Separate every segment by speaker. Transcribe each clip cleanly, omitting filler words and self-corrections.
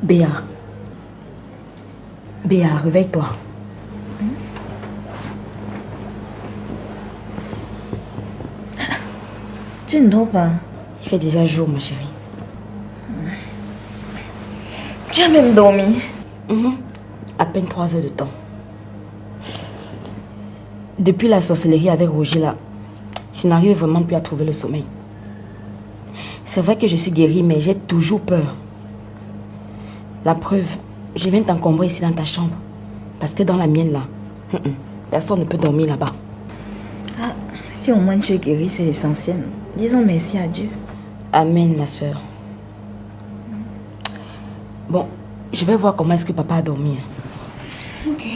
Speaker 1: Béa. Béa, réveille-toi.
Speaker 2: Tu ne dors pas?
Speaker 1: Il fait déjà jour, ma chérie.
Speaker 2: Tu as même dormi?
Speaker 1: À peine 3 heures de temps. Depuis la sorcellerie avec Roger là, je n'arrive vraiment plus à trouver le sommeil. C'est vrai que je suis guérie, mais j'ai toujours peur. La preuve, je viens t'encombrer ici dans ta chambre. Parce que dans la mienne là, personne ne peut dormir là-bas.
Speaker 2: Ah, si au moins tu es guérie, c'est l'essentiel. Disons merci à Dieu.
Speaker 1: Amen, ma soeur. Bon, je vais voir comment est-ce que papa a dormi.
Speaker 2: Ok.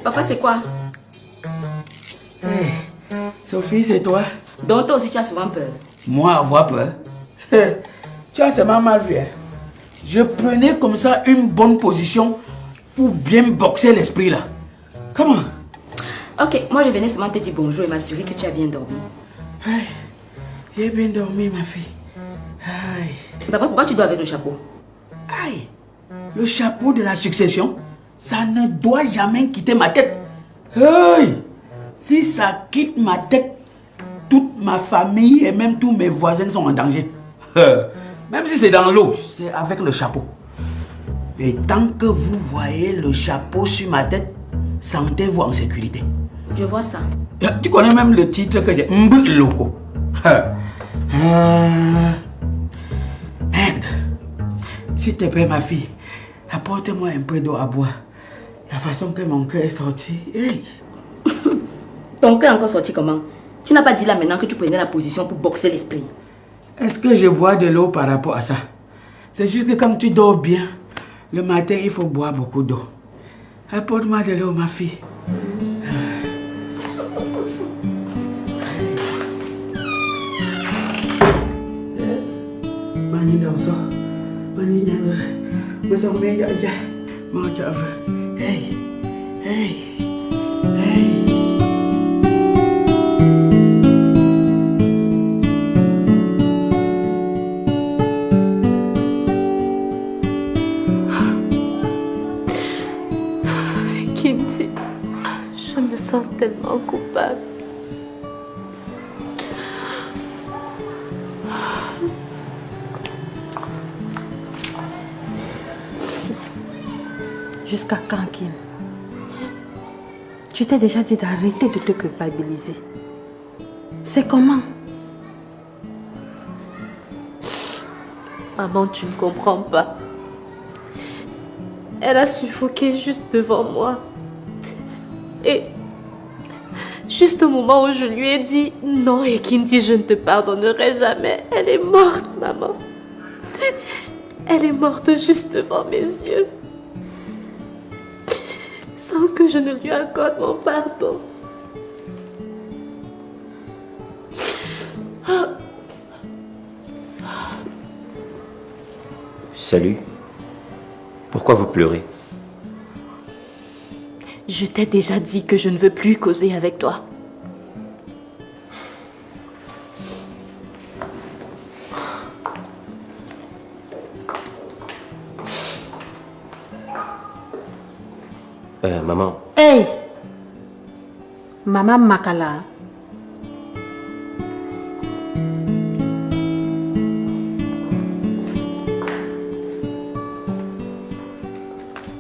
Speaker 1: Papa, c'est quoi?
Speaker 3: Hey, Sophie, c'est toi?
Speaker 1: Donc toi aussi tu as souvent peur.
Speaker 3: Moi, avoir peur? Tu as seulement mal vu. Hein? Je prenais comme ça une bonne position pour bien boxer l'esprit là. Comment?
Speaker 1: Ok, moi je venais seulement te dire bonjour et m'assurer que tu as bien dormi.
Speaker 3: Hey, j'ai bien dormi, ma fille. Aïe.
Speaker 1: Papa, pourquoi tu dors avec le chapeau?
Speaker 3: Aïe. Le chapeau de la succession, ça ne doit jamais quitter ma tête. Hey. Si ça quitte ma tête, toute ma famille et même tous mes voisins sont en danger. Même si c'est dans l'eau, c'est avec le chapeau. Et tant que vous voyez le chapeau sur ma tête, sentez-vous en sécurité.
Speaker 1: Je vois ça.
Speaker 3: Tu connais même le titre que j'ai, Mb Loco. Merde. S'il te plaît, ma fille, apporte-moi un peu d'eau à boire. La façon que mon cœur est sorti. Hey.
Speaker 1: Ton cœur est encore sorti comment? Tu n'as pas dit là maintenant que tu prenais la position pour boxer l'esprit.
Speaker 3: Est-ce que je bois de l'eau par rapport à ça? C'est juste que quand tu dors bien, le matin, il faut boire beaucoup d'eau. Apporte-moi de l'eau, ma fille. Mani danso. Mani nyaga. Masang meja aja. Mau coba. Hey. Hey. Hey.
Speaker 4: Kinti, je me sens tellement coupable.
Speaker 5: Jusqu'à quand, Kim? Je t'ai déjà dit d'arrêter de te culpabiliser. C'est comment?
Speaker 4: Maman, tu ne comprends pas. Elle a suffoqué juste devant moi. Et juste au moment où je lui ai dit non, et Kinti, je ne te pardonnerai jamais, elle est morte, maman. Elle est morte juste devant mes yeux. Sans que je ne lui accorde mon pardon.
Speaker 6: Salut. Pourquoi vous pleurez?
Speaker 4: Je t'ai déjà dit que je ne veux plus causer avec toi.
Speaker 6: Maman.
Speaker 5: Hey! Maman Makala.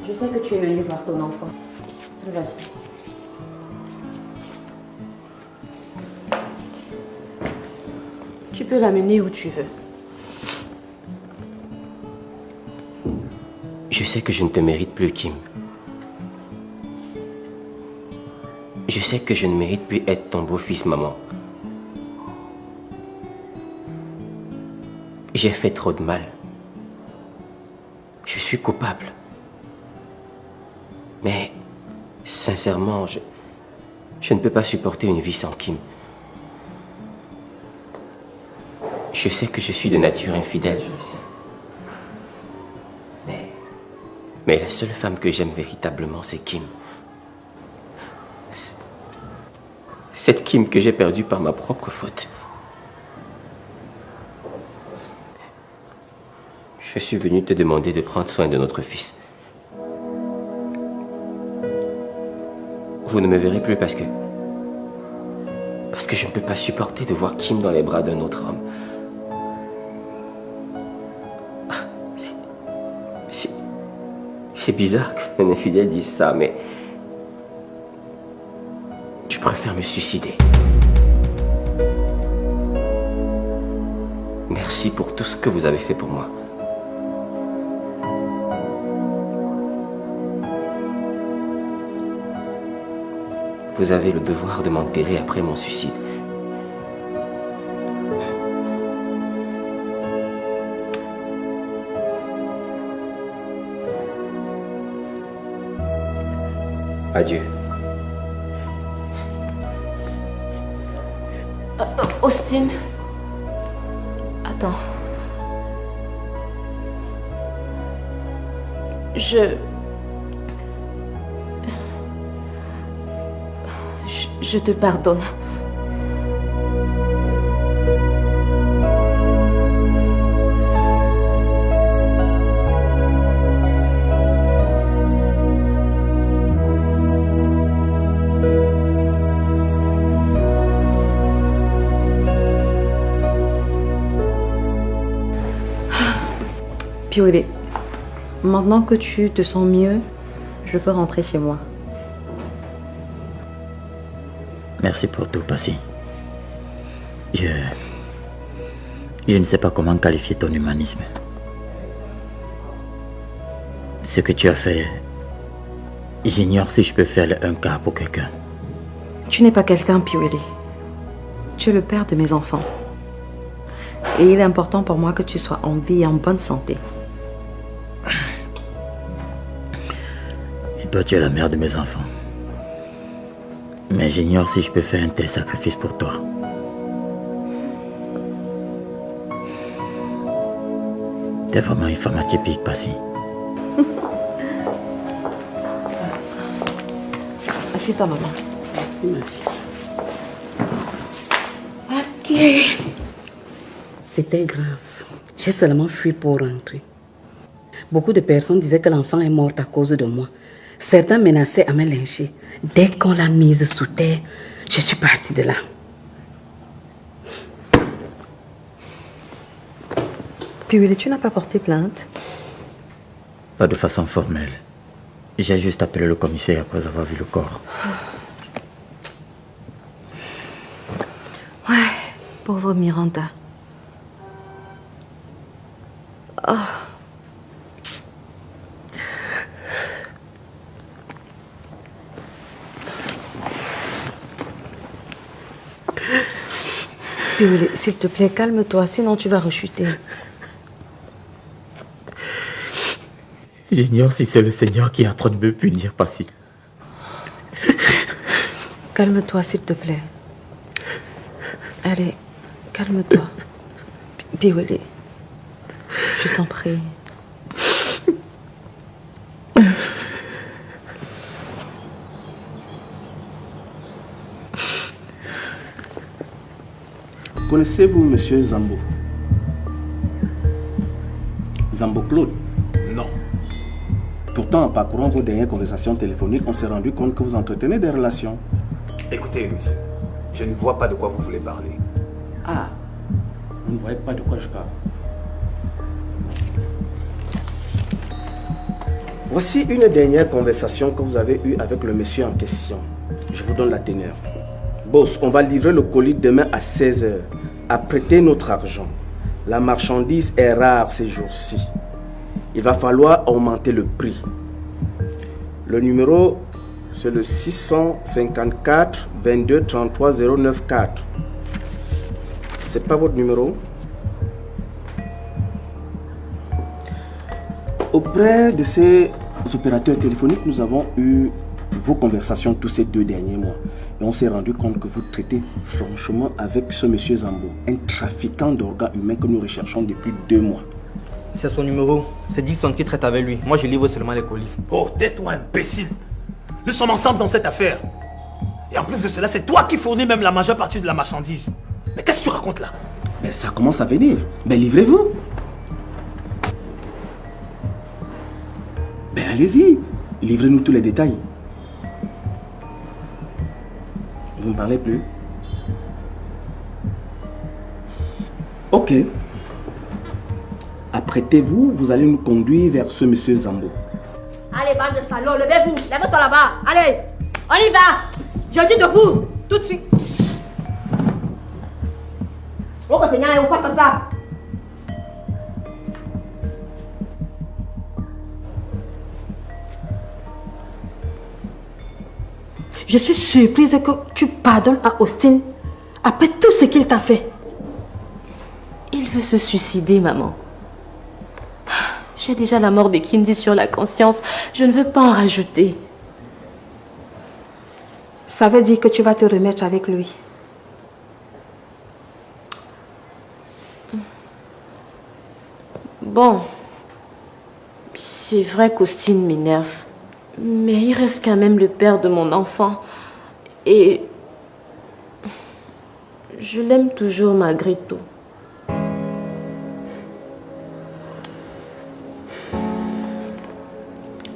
Speaker 1: Je sais que tu es venu voir ton enfant. Vas-y.
Speaker 4: Tu peux l'amener où tu veux.
Speaker 6: Je sais que je ne te mérite plus, Kim. Je sais que je ne mérite plus être ton beau-fils, maman. J'ai fait trop de mal. Je suis coupable. Mais, sincèrement, Je ne peux pas supporter une vie sans Kim. Je sais que je suis de nature infidèle, je le sais. Mais la seule femme que j'aime véritablement, c'est Kim. Cette Kim que j'ai perdue par ma propre faute. Je suis venu te demander de prendre soin de notre fils. Vous ne me verrez plus parce que je ne peux pas supporter de voir Kim dans les bras d'un autre homme. C'est bizarre qu'un infidèle dise ça, mais je préfère me suicider. Merci pour tout ce que vous avez fait pour moi. Vous avez le devoir de m'enterrer après mon suicide. Adieu.
Speaker 4: Austin. Attends. Je te pardonne.
Speaker 5: Piolé, maintenant que tu te sens mieux, je peux rentrer chez moi.
Speaker 7: Merci pour tout, Passy. Je ne sais pas comment qualifier ton humanisme. Ce que tu as fait, j'ignore si je peux faire un cas pour quelqu'un.
Speaker 5: Tu n'es pas quelqu'un, Piolé. Tu es le père de mes enfants. Et il est important pour moi que tu sois en vie et en bonne santé.
Speaker 7: Et toi, tu es la mère de mes enfants. Mais j'ignore si je peux faire un tel sacrifice pour toi. T'es vraiment une femme atypique, Passy.
Speaker 5: Assieds-toi, maman.
Speaker 3: Merci, ma fille.
Speaker 8: Ok. C'était grave. J'ai seulement fui pour rentrer. Beaucoup de personnes disaient que l'enfant est mort à cause de moi. Certains menaçaient à me lyncher. Dès qu'on l'a mise sous terre, je suis partie de là.
Speaker 5: Piolé, tu n'as pas porté plainte?
Speaker 7: Pas de façon formelle. J'ai juste appelé le commissaire après avoir vu le corps.
Speaker 5: Ouais, pauvre Miranda. Oh. Piolé, s'il te plaît, calme-toi, sinon tu vas rechuter.
Speaker 7: J'ignore si c'est le Seigneur qui est en train de me punir, Passy.
Speaker 5: Calme-toi, s'il te plaît. Allez, calme-toi. Piolé, je t'en prie.
Speaker 9: Connaissez-vous Monsieur Zambo? Zambo Claude?
Speaker 10: Non.
Speaker 9: Pourtant, en parcourant vos dernières conversations téléphoniques, on s'est rendu compte que vous entretenez des relations.
Speaker 10: Écoutez, monsieur, je ne vois pas de quoi vous voulez parler.
Speaker 9: Ah, vous ne voyez pas de quoi je parle. Voici une dernière conversation que vous avez eue avec le monsieur en question. Je vous donne la teneur. Boss, on va livrer le colis demain à 16 h. Apprêtez notre argent. La marchandise est rare ces jours-ci. Il va falloir augmenter le prix. Le numéro, c'est le 654 22 33 094. C'est pas votre numéro? Auprès de ces opérateurs téléphoniques, nous avons eu vos conversations tous ces 2 derniers mois. Et on s'est rendu compte que vous traitez franchement avec ce monsieur Zambo, un trafiquant d'organes humains que nous recherchons depuis 2 mois.
Speaker 11: C'est son numéro. C'est Dixon qui traite avec lui. Moi, je livre seulement les colis.
Speaker 10: Oh, tais-toi, imbécile. Nous sommes ensemble dans cette affaire. Et en plus de cela, c'est toi qui fournis même la majeure partie de la marchandise. Mais qu'est-ce que tu racontes là?
Speaker 9: Mais ça commence à venir. Mais livrez-vous. Mais allez-y. Livrez-nous tous les détails. Vous ne parlez plus? Ok. Apprêtez-vous, vous allez nous conduire vers ce monsieur Zambo.
Speaker 12: Allez, bande de salauds, levez-vous. Levez-toi là-bas. Allez, on y va. Je dis debout, tout de suite. On continue, on passe comme ça.
Speaker 8: Je suis surprise que tu pardonnes à Austin après tout ce qu'il t'a fait.
Speaker 4: Il veut se suicider, maman. J'ai déjà la mort de Kindy sur la conscience. Je ne veux pas en rajouter.
Speaker 8: Ça veut dire que tu vas te remettre avec lui.
Speaker 4: Bon, c'est vrai qu'Austin m'énerve. Mais il reste quand même le père de mon enfant. Et je l'aime toujours malgré tout.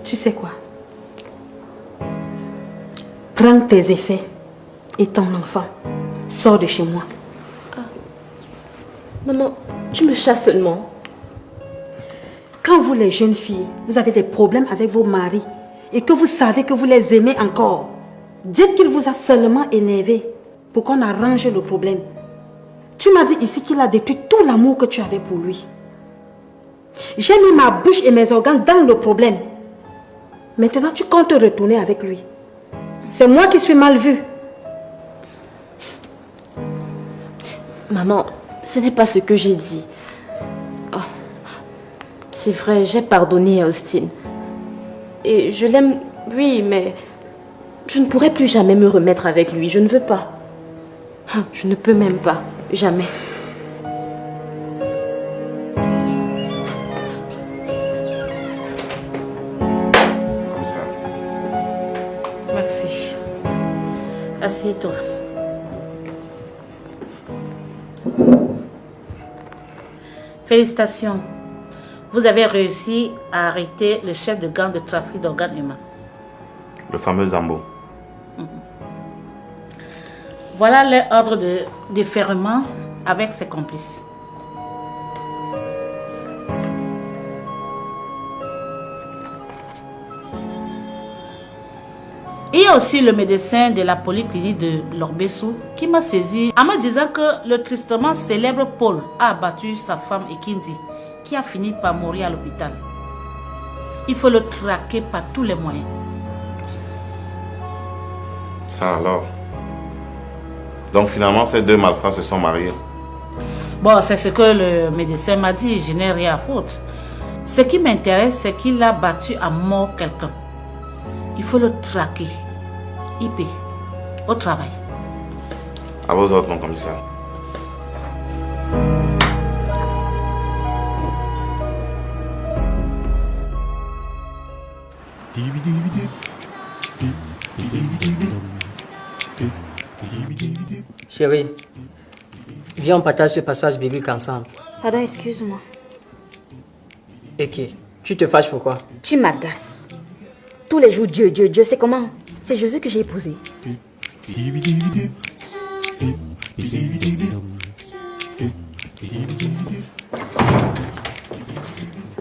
Speaker 8: Tu sais quoi? Prends tes effets et ton enfant. Sors de chez moi.
Speaker 4: Ah. Maman, tu me chasses seulement.
Speaker 8: Quand vous les jeunes filles, vous avez des problèmes avec vos maris et que vous savez que vous les aimez encore, dites qu'il vous a seulement énervé pour qu'on arrange le problème. Tu m'as dit ici qu'il a détruit tout l'amour que tu avais pour lui. J'ai mis ma bouche et mes organes dans le problème. Maintenant, tu comptes retourner avec lui. C'est moi qui suis mal vue.
Speaker 4: Maman, ce n'est pas ce que j'ai dit. Oh, c'est vrai, j'ai pardonné à Austin. Et je l'aime, oui, mais je ne pourrai plus jamais me remettre avec lui. Je ne veux pas. Je ne peux même pas. Jamais.
Speaker 13: Merci. Assieds-toi. Félicitations. Vous avez réussi à arrêter le chef de gang de trafic d'organes humains.
Speaker 14: Le fameux Zambo.
Speaker 13: Voilà l'ordre de déferment avec ses complices. Il y a aussi le médecin de la polyclinique de Lorbessou qui m'a saisi en me disant que le tristement célèbre Paul a abattu sa femme Ekindi, qui a fini par mourir à l'hôpital. Il faut le traquer par tous les moyens.
Speaker 14: Ça alors. Donc finalement, ces 2 malfrats se sont mariés.
Speaker 13: Bon, c'est ce que le médecin m'a dit, je n'ai rien à foutre. Ce qui m'intéresse, c'est qu'il a battu à mort quelqu'un. Il faut le traquer. IP, au travail.
Speaker 14: À vos ordres, mon commissaire.
Speaker 15: Chérie, viens on partage ce passage biblique ensemble.
Speaker 1: Pardon, excuse-moi.
Speaker 15: Ok, tu te fâches pourquoi?
Speaker 1: Tu m'agaces. Tous les jours, Dieu, Dieu, Dieu, c'est comment? C'est Jésus que j'ai épousé.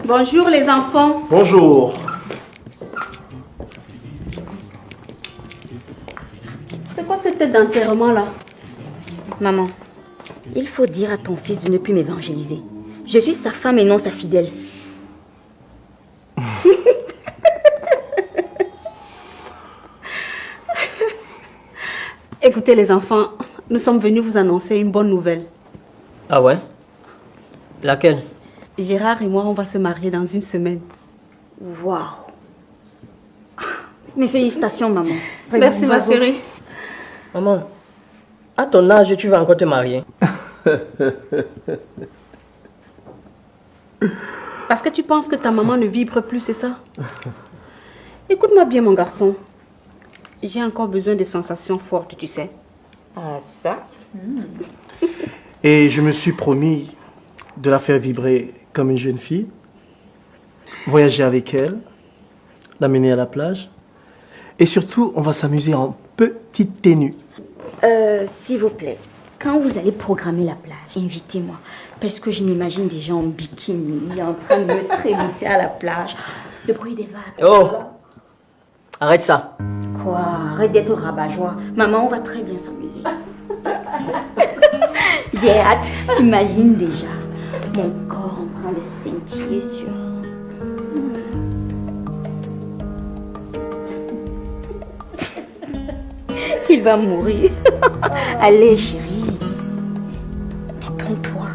Speaker 8: Bonjour les enfants.
Speaker 9: Bonjour.
Speaker 8: C'est quoi cette tête d'enterrement là?
Speaker 1: Maman, il faut dire à ton fils de ne plus m'évangéliser. Je suis sa femme et non sa fidèle.
Speaker 8: Écoutez les enfants, nous sommes venus vous annoncer une bonne nouvelle.
Speaker 15: Ah ouais? Laquelle?
Speaker 8: Gérard et moi, on va se marier dans 1 semaine.
Speaker 1: Waouh!
Speaker 12: Mes félicitations, maman.
Speaker 4: Merci, ma chérie.
Speaker 15: Maman, à ton âge, tu vas encore te marier.
Speaker 1: Parce que tu penses que ta maman ne vibre plus, c'est ça? Écoute-moi bien, mon garçon. J'ai encore besoin de sensations fortes, tu sais.
Speaker 12: Ah, ça?
Speaker 16: Et je me suis promis de la faire vibrer comme une jeune fille, voyager avec elle, l'amener à la plage. Et surtout, on va s'amuser en petite tenue.
Speaker 12: S'il vous plaît, quand vous allez programmer la plage, invitez-moi. Parce que je m'imagine des gens en bikini, en train de me trémousser à la plage. Le bruit des vagues.
Speaker 15: Oh! Arrête ça.
Speaker 12: Quoi? Arrête d'être rabat-joie. Maman, on va très bien s'amuser. J'ai hâte. J'imagine déjà mon corps en train de scintiller sur... Il va mourir. Allez, chérie. Détends-toi.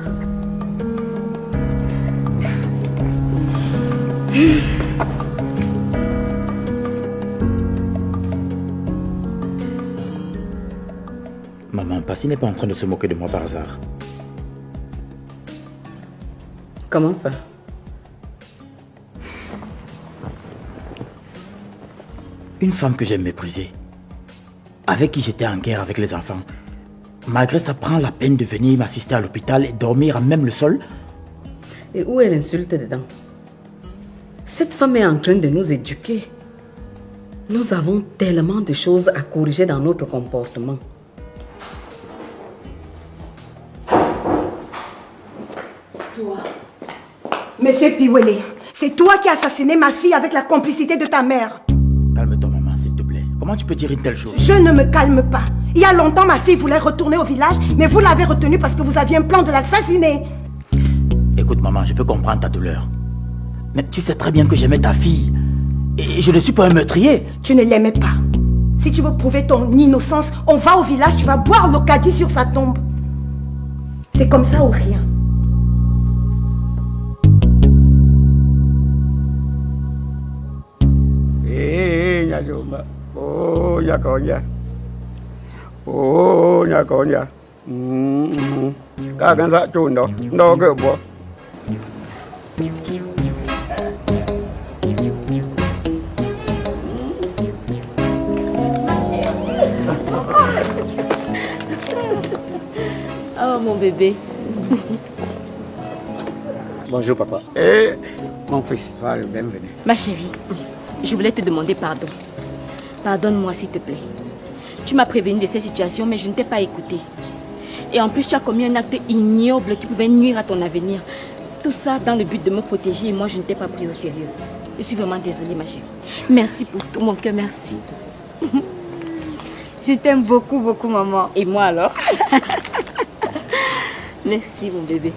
Speaker 7: Maman, Passy n'est pas en train de se moquer de moi par hasard.
Speaker 8: Comment ça?
Speaker 7: Une femme que j'aime mépriser, avec qui j'étais en guerre avec les enfants, malgré ça prend la peine de venir m'assister à l'hôpital et dormir à même le sol.
Speaker 8: Et où est l'insulte dedans? Cette femme est en train de nous éduquer. Nous avons tellement de choses à corriger dans notre comportement.
Speaker 17: Toi, Monsieur Piwele, c'est toi qui as assassiné ma fille avec la complicité de ta mère.
Speaker 7: Calme-toi, maman, s'il te plaît. Comment tu peux dire une telle chose?
Speaker 17: Je ne me calme pas. Il y a longtemps, ma fille voulait retourner au village, mais vous l'avez retenue parce que vous aviez un plan de l'assassiner.
Speaker 7: Écoute, maman, je peux comprendre ta douleur. Mais tu sais très bien que j'aimais ta fille. Et je ne suis pas un meurtrier.
Speaker 17: Tu ne l'aimais pas. Si tu veux prouver ton innocence, on va au village, tu vas boire l'ocadi sur sa tombe. C'est comme ça ou rien.
Speaker 3: Oh, Nyakonya. Oh, Nyakonya. Các dạ chun đó, nó cái bộ.
Speaker 1: Oh, mon bébé.
Speaker 11: Bonjour, papa.
Speaker 3: Eh, mon fils, sois le bienvenu.
Speaker 1: Ma chérie, je voulais te demander pardon. Pardonne-moi, s'il te plaît. Tu m'as prévenu de cette situation, mais je ne t'ai pas écouté. Et en plus, tu as commis un acte ignoble qui pouvait nuire à ton avenir. Tout ça dans le but de me protéger et moi, je ne t'ai pas pris au sérieux. Je suis vraiment désolée, ma chérie. Merci pour tout mon cœur, merci.
Speaker 2: Je t'aime beaucoup, beaucoup, maman.
Speaker 1: Et moi alors? Merci, mon bébé.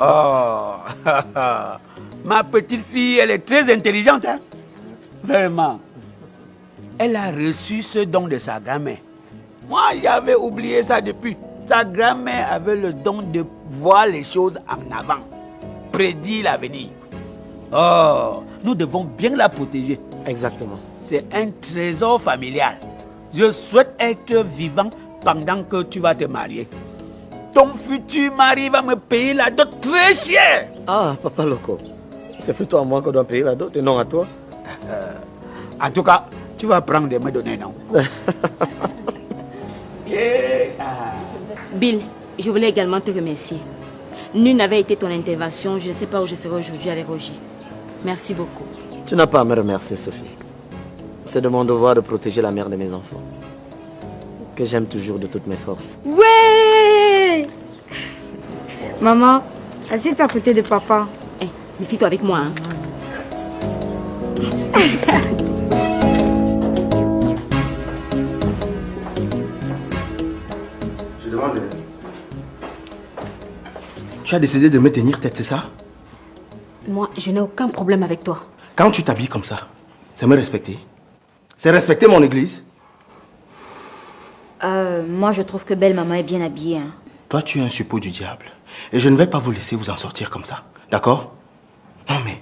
Speaker 3: Oh, ma petite fille, elle est très intelligente, hein? Vraiment. Elle a reçu ce don de sa grand-mère. Moi, j'avais oublié ça depuis. Sa grand-mère avait le don de voir les choses en avant, prédire l'avenir. Oh, nous devons bien la protéger.
Speaker 11: Exactement.
Speaker 3: C'est un trésor familial. Je souhaite être vivant pendant que tu vas te marier. Ton futur mari va me payer la dot très cher.
Speaker 11: Ah, papa Loco. C'est plutôt à moi qu'on doit payer la dot et non à toi.
Speaker 3: En tout cas, tu vas prendre et me donner, non?
Speaker 1: Bill, je voulais également te remercier. Nul n'avait été ton intervention, je ne sais pas où je serai aujourd'hui avec Roger. Merci beaucoup.
Speaker 11: Tu n'as pas à me remercier, Sophie. C'est de mon devoir de protéger la mère de mes enfants, que j'aime toujours de toutes mes forces.
Speaker 2: Ouais! Maman, assieds-toi à côté de papa.
Speaker 1: Eh, méfie-toi avec moi, hein.
Speaker 9: Je demande... Tu as décidé de me tenir tête, c'est ça?
Speaker 1: Moi, je n'ai aucun problème avec toi.
Speaker 9: Quand tu t'habilles comme ça, c'est me respecter. C'est respecter mon église.
Speaker 12: Moi, je trouve que belle maman est bien habillée. Hein.
Speaker 9: Toi, tu es un suppôt du diable. Et je ne vais pas vous laisser vous en sortir comme ça. D'accord? Non mais,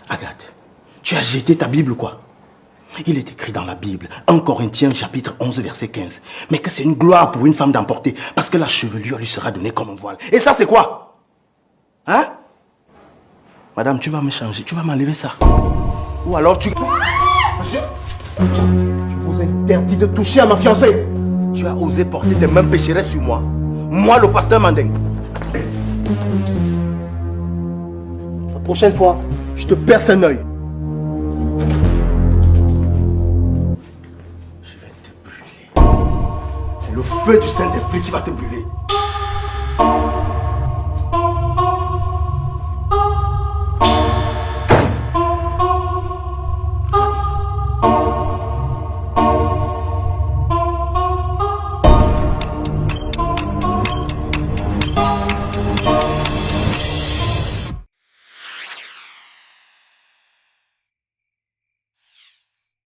Speaker 9: Agathe, tu as jeté ta Bible ou quoi? Il est écrit dans la Bible, 1 Corinthiens chapitre 11 verset 15, mais que c'est une gloire pour une femme d'emporter, parce que la chevelure lui sera donnée comme un voile. Et ça c'est quoi? Hein? Madame, tu vas me changer, tu vas m'enlever ça. Ou alors tu... Monsieur, je vous interdis de toucher à ma fiancée. Tu as osé porter tes mains pécheresses sur moi. Moi, le pasteur Mandeng.
Speaker 16: La prochaine fois, je te perce un œil.
Speaker 9: Je vais te brûler. C'est le feu du Saint-Esprit qui va te brûler.